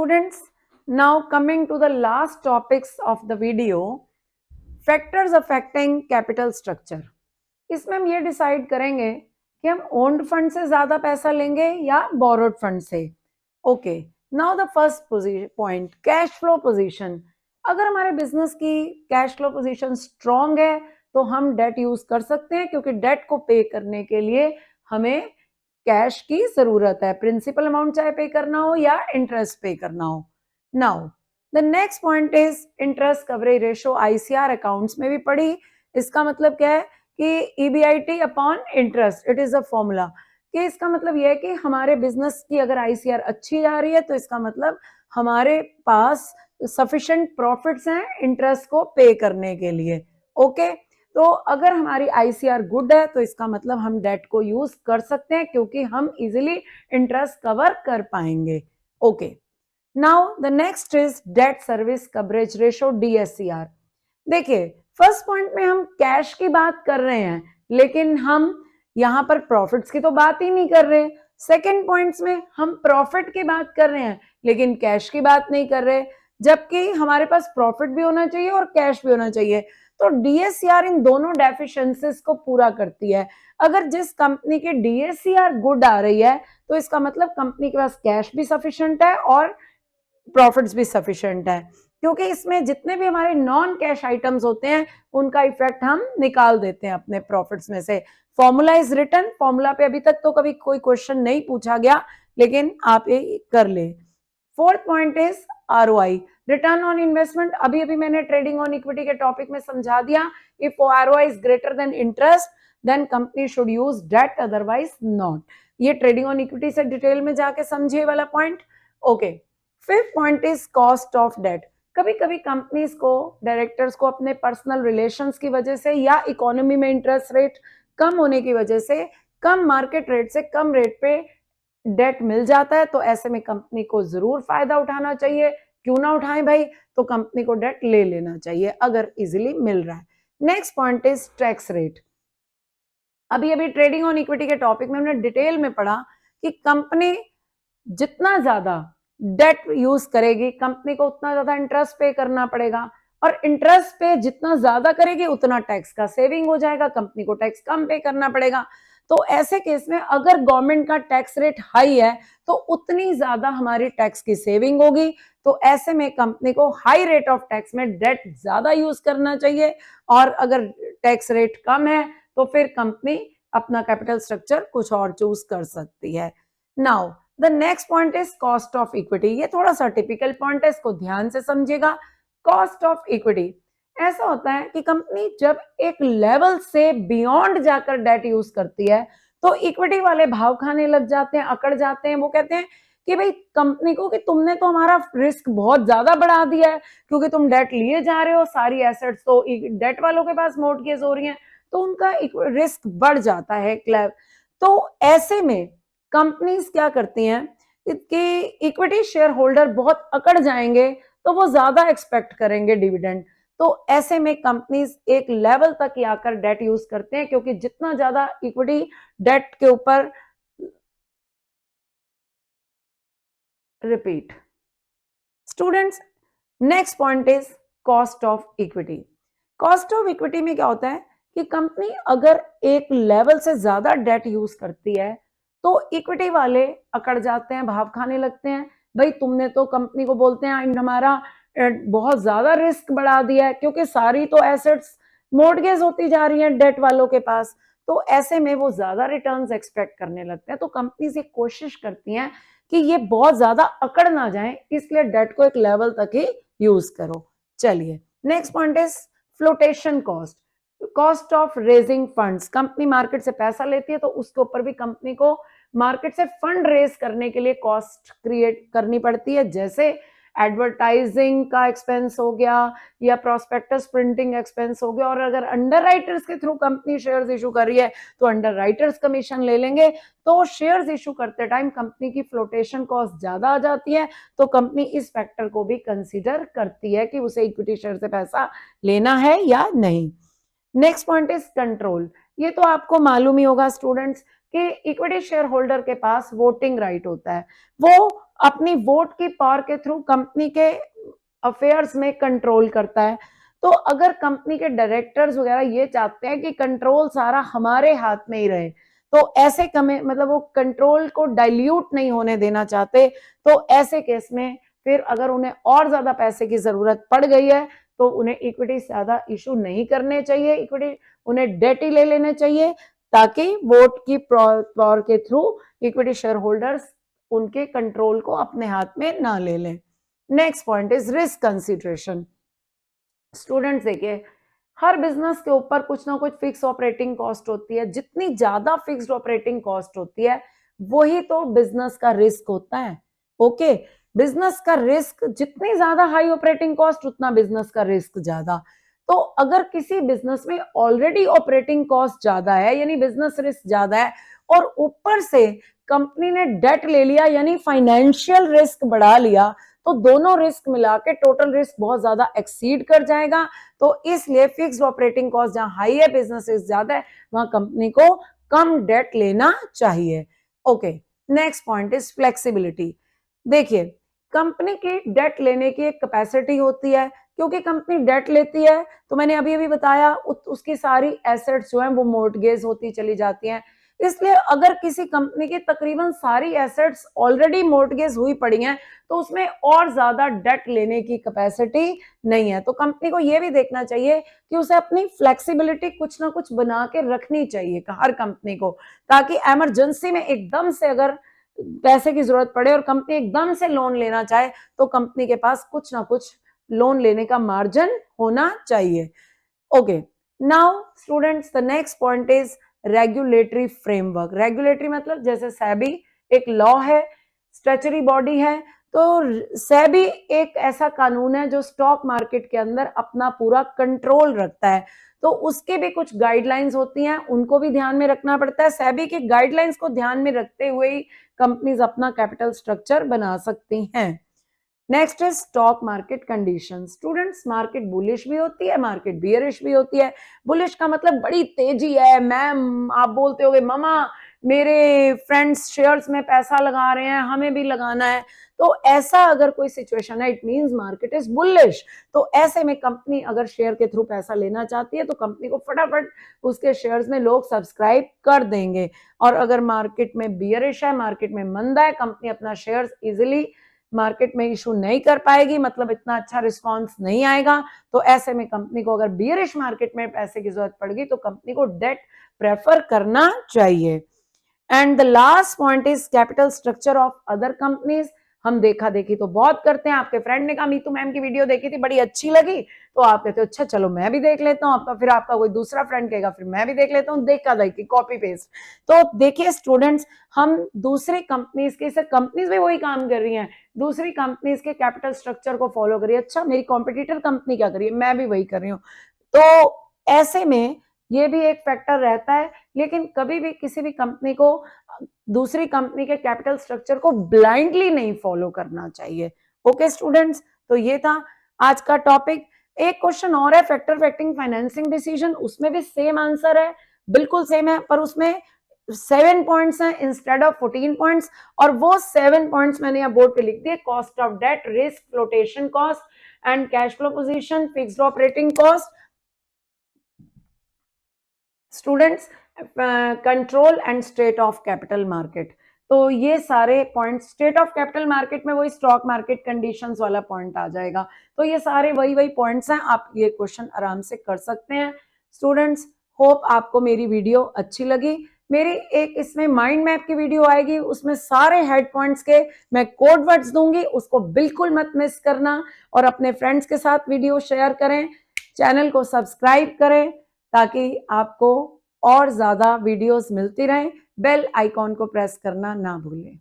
Students, now coming to the last topics of the video, factors affecting capital structure. इसमें हम ये decide करेंगे कि हम ओन्ड फंड से ज्यादा पैसा लेंगे या बोरोड फंड से. Okay, now the first point, cash flow position. अगर हमारे बिजनेस की कैश फ्लो पोजीशन स्ट्रांग है तो हम डेट यूज कर सकते हैं, क्योंकि डेट को पे करने के लिए हमें कैश की जरूरत है, प्रिंसिपल अमाउंट चाहे पे करना हो या इंटरेस्ट पे करना हो. Now the next point is interest coverage ratio. ICR accounts में भी पढ़ी. इसका मतलब क्या है कि EBIT upon interest, it is a formula. कि इसका मतलब यह है कि हमारे बिजनेस की अगर आईसीआर अच्छी जा रही है तो इसका मतलब हमारे पास सफिशिएंट प्रॉफिट्स हैं इंटरेस्ट को पे करने के लिए. ओके, तो अगर हमारी आईसीआर गुड है तो इसका मतलब हम डेट को यूज कर सकते हैं, क्योंकि हम इजीली इंटरेस्ट कवर कर पाएंगे. Okay, now the next is debt service coverage ratio, DSCR. देखिए, फर्स्ट पॉइंट में हम कैश की बात कर रहे हैं, लेकिन हम यहां पर प्रॉफिट्स की तो बात ही नहीं कर रहे. सेकेंड पॉइंट्स में हम प्रॉफिट की बात कर रहे हैं लेकिन कैश की बात नहीं कर रहे, जबकि हमारे पास प्रॉफिट भी होना चाहिए और कैश भी होना चाहिए. तो DSCR इन दोनों डेफिशिएंसीज को पूरा करती है. अगर जिस कंपनी की DSCR गुड आ रही है तो इसका मतलब कंपनी के पास कैश भी सफिशिएंट है और प्रॉफिट्स भी सफिशिएंट है, क्योंकि इसमें जितने भी हमारे नॉन कैश आइटम्स होते हैं उनका इफेक्ट हम निकाल देते हैं अपने प्रॉफिट्स में से. Formula is written. फॉर्मूला पे अभी तक तो कभी कोई क्वेश्चन नहीं पूछा गया, लेकिन आप ये कर ले. Fourth point is ROI, return on investment. अभी अभी मैंने ट्रेडिंग ऑन इक्विटी के टॉपिक में समझा दिया. If ROI is greater than interest then company should use debt, otherwise not. ये ट्रेडिंग ऑन इक्विटी से डिटेल में जाके समझिए वाला पॉइंट. Okay, fifth point is cost of debt. कभी कभी कंपनीज को, डायरेक्टर्स को अपने पर्सनल रिलेशंस की वजह से या इकोनॉमी में इंटरेस्ट रेट कम होने की वजह से कम मार्केट रेट से कम रेट पे डेट मिल जाता है, तो ऐसे में कंपनी को जरूर फायदा उठाना चाहिए. क्यों ना उठाएं भाई, तो कंपनी को डेट ले लेना चाहिए अगर इजीली मिल रहा है. Next point is tax rate. अभी अभी ट्रेडिंग ऑन इक्विटी के टॉपिक में हमने डिटेल में पढ़ा कि कंपनी जितना ज्यादा डेट यूज करेगी कंपनी को उतना ज्यादा इंटरेस्ट पे करना पड़ेगा, और इंटरेस्ट पे जितना ज्यादा करेगी उतना टैक्स का सेविंग हो जाएगा, कंपनी को टैक्स कम पे करना पड़ेगा. तो ऐसे केस में अगर गवर्नमेंट का टैक्स रेट हाई है तो उतनी ज्यादा हमारी टैक्स की सेविंग होगी. तो ऐसे में कंपनी को हाई रेट ऑफ टैक्स में डेट ज्यादा यूज करना चाहिए, और अगर टैक्स रेट कम है तो फिर कंपनी अपना कैपिटल स्ट्रक्चर कुछ और चूज कर सकती है. Now the next point is cost of equity. ये थोड़ा सा टिपिकल पॉइंट है, इसको ध्यान से समझिएगा. कॉस्ट ऑफ इक्विटी ऐसा होता है कि कंपनी जब एक लेवल से बियॉन्ड जाकर डेट यूज करती है तो इक्विटी वाले भाव खाने लग जाते हैं, अकड़ जाते हैं. वो कहते हैं कि भाई कंपनी को कि तुमने तो हमारा रिस्क बहुत ज्यादा बढ़ा दिया है, क्योंकि तुम डेट लिए जा रहे हो, सारी एसेट्स तो डेट वालों के पास मोर्टगेज हो रही हैं, तो उनका रिस्क बढ़ जाता है. तो ऐसे में कंपनीज क्या करती हैं कि इक्विटी शेयर होल्डर बहुत अकड़ जाएंगे तो वो ज्यादा एक्सपेक्ट करेंगे डिविडेंड. तो ऐसे में कंपनीज एक लेवल तक ही आकर डेट यूज करते हैं, क्योंकि जितना ज्यादा इक्विटी डेट के ऊपर, repeat students, next point is cost of equity. Cost of equity में क्या होता है कि कंपनी अगर एक लेवल से ज्यादा डेट यूज करती है तो इक्विटी वाले अकड़ जाते हैं, भाव खाने लगते हैं. भाई तुमने तो, कंपनी को बोलते हैं, हमारा बहुत ज्यादा रिस्क बढ़ा दिया है, क्योंकि सारी तो एसेट्स मोर्टगेज होती जा रही हैं डेट वालों के पास. तो ऐसे में वो ज्यादा रिटर्न्स एक्सपेक्ट करने लगते हैं. तो कंपनी से कोशिश करती हैं कि ये बहुत ज्यादा अकड़ ना जाए, इसलिए डेट को एक लेवल तक ही यूज करो. चलिए, next point is flotation cost. Cost of raising funds. Company market से पैसा लेती है तो उसके ऊपर भी कंपनी को मार्केट से फंड रेज करने के लिए कॉस्ट क्रिएट करनी पड़ती है, जैसे एडवर्टाइजिंग का एक्सपेंस हो गया या प्रोस्पेक्टस प्रिंटिंग एक्सपेंस हो गया. और अगर अंडर राइटर्स के थ्रू कंपनी शेयर्स इशू कर रही है तो अंडर राइटर्स कमीशन ले लेंगे. तो शेयर्स इशू करते टाइम कंपनी की फ्लोटेशन कॉस्ट ज्यादा आ जाती है, तो कंपनी इस फैक्टर को भी कंसीडर करती है कि उसे इक्विटी शेयर से पैसा लेना है या नहीं. Next point is control. ये तो आपको मालूम ही होगा स्टूडेंट्स कि इक्विटी शेयर होल्डर के पास वोटिंग राइट होता है, वो अपनी वोट की पावर के थ्रू कंपनी के अफेयर्स में कंट्रोल करता है। तो अगर कंपनी के डायरेक्टर्स वगैरह ये चाहते हैं कि कंट्रोल सारा हमारे हाथ में ही रहे, तो ऐसे कमे मतलब वो कंट्रोल को डाइल्यूट नहीं होने देना चाहते, तो ऐसे केस में फिर अगर उन्हें और ज्यादा पैसे की जरूरत पड़ गई है तो उन्हें इक्विटी ज्यादा इशू नहीं करने चाहिए, इक्विटी उन्हें डेट ही ले लेने चाहिए, ताकि वोट की पावर के थ्रू इक्विटी शेयर होल्डर्स उनके कंट्रोल को अपने हाथ में ना ले लें। Next point is risk consideration. Students देखिए, हर बिजनेस के ऊपर कुछ ना कुछ फिक्स ऑपरेटिंग कॉस्ट होती है, जितनी ज्यादा फिक्स्ड ऑपरेटिंग कॉस्ट होती है वही तो बिजनेस का रिस्क होता है। ओके, बिजनेस का रिस्क जितनी ज्यादा हाई ऑपरेटिंग कॉस्ट उतना बिजनेस का रिस्क ज्यादा। तो अगर किसी बिजनेस में ऑलरेडी ऑपरेटिंग कॉस्ट ज्यादा है यानी बिजनेस रिस्क ज्यादा है, और ऊपर से कंपनी ने डेट ले लिया यानी फाइनेंशियल रिस्क बढ़ा लिया, तो दोनों रिस्क मिला के टोटल रिस्क बहुत ज्यादा एक्सीड कर जाएगा। तो इसलिए फिक्स्ड ऑपरेटिंग कॉस्ट जहां हाई है, बिजनेस रिस्क ज्यादा है, वहां कंपनी को कम डेट लेना चाहिए। Okay, next point is flexibility. देखिए, कंपनी की डेट लेने की एक कैपेसिटी होती है, क्योंकि कंपनी डेट लेती है तो मैंने अभी अभी बताया उसकी सारी एसेट्स जो है वो मोर्टगेज होती चली जाती हैं। इसलिए अगर किसी कंपनी की तकरीबन सारी एसेट्स ऑलरेडी मोर्टगेज हुई पड़ी हैं तो उसमें और ज्यादा डेट लेने की कैपेसिटी नहीं है। तो कंपनी को यह भी देखना चाहिए कि उसे अपनी फ्लेक्सिबिलिटी कुछ ना कुछ बना के रखनी चाहिए हर कंपनी को, ताकि इमरजेंसी में एकदम से अगर पैसे की जरूरत पड़े और कंपनी एकदम से लोन लेना चाहे तो कंपनी के पास कुछ ना कुछ लोन लेने का मार्जिन होना चाहिए। Okay, now students the next point is regulatory framework. Regulatory मतलब जैसे सेबी एक लॉ है, स्टैच्यूटरी बॉडी है, तो सेबी एक ऐसा कानून है जो स्टॉक मार्केट के अंदर अपना पूरा कंट्रोल रखता है। तो उसके भी कुछ गाइडलाइंस होती हैं, उनको भी ध्यान में रखना पड़ता है। सेबी की गाइडलाइंस को ध्यान में रखते हुए ही कंपनीज अपना कैपिटल स्ट्रक्चर बना सकती हैं। Next is stock market condition. Students, market bullish भी होती है, मार्केट बियरिश भी होती है। बुलिश का मतलब बड़ी तेजी है, मैम आप बोलते होगे मामा मेरे फ्रेंड्स शेयर्स में पैसा लगा रहे हैं, हमें भी लगाना है, तो ऐसा अगर कोई सिचुएशन है it means market is bullish. तो ऐसे में कंपनी अगर शेयर के थ्रू पैसा लेना चाहती है तो कंपनी को फटाफट उसके शेयर्स में लोग सब्सक्राइब कर देंगे। और अगर मार्केट में बियरिश है, मार्केट में मंदा है, कंपनी अपना शेयर्स इजिली मार्केट में इशू नहीं कर पाएगी, मतलब इतना अच्छा रिस्पांस नहीं आएगा, तो ऐसे में कंपनी को अगर बियरिश मार्केट में पैसे की जरूरत पड़ेगी तो कंपनी को डेट प्रेफर करना चाहिए। And the last point is capital structure of other companies. हम देखा देखी तो बहुत करते हैं। आपके फ्रेंड ने कहा मीतू मैम की वीडियो देखी थी, बड़ी अच्छी लगी, तो आप कहते हो अच्छा चलो मैं भी देख लेता हूँ, आपका फिर आपका कोई दूसरा फ्रेंड कहेगा फिर मैं भी देख लेता हूँ, देखा देखी कॉपी पेस्ट। तो देखिए स्टूडेंट्स, हम दूसरी कंपनीज के, कंपनीज भी वही काम कर रही हैं, दूसरी कंपनीज के कैपिटल स्ट्रक्चर को फॉलो करिए। अच्छा मेरी कॉम्पिटिटर कंपनी क्या करिए, मैं भी वही कर रही हूँ, तो ऐसे में ये भी एक फैक्टर रहता है। लेकिन कभी भी किसी भी कंपनी को दूसरी कंपनी के कैपिटल स्ट्रक्चर को ब्लाइंडली नहीं फॉलो करना चाहिए। ओके स्टूडेंट्स, तो ये था आज का टॉपिक। एक क्वेश्चन और है, फैक्टर फैक्टिंग फाइनेंसिंग डिसीजन, उसमें भी सेम आंसर है, बिल्कुल सेम है, पर उसमें 7 पॉइंट्स हैं इंस्टेड ऑफ 14 पॉइंट्स, और वो 7 पॉइंट्स मैंने यहाँ बोर्ड पे लिख दिए। Cost of debt, risk, flotation cost and cash flow position, fixed operating cost, students control and state of capital market. तो ये सारे point, state of capital market में वही स्टॉक मार्केट कंडीशंस वाला पॉइंट आ जाएगा। तो ये सारे वही पॉइंट्स हैं, आप ये क्वेश्चन आराम से कर सकते हैं। स्टूडेंट्स, होप आपको मेरी वीडियो अच्छी लगी। मेरी एक इसमें माइंड मैप की वीडियो आएगी, उसमें सारे हेड पॉइंट्स के मैं कोड वर्ड्स दूंगी, उसको बिल्कुल मत मिस करना, और अपने फ्रेंड्स के साथ वीडियो शेयर करें, चैनल को सब्सक्राइब करें ताकि आपको और ज्यादा वीडियोस मिलती रहें। बेल आइकॉन को प्रेस करना ना भूलें।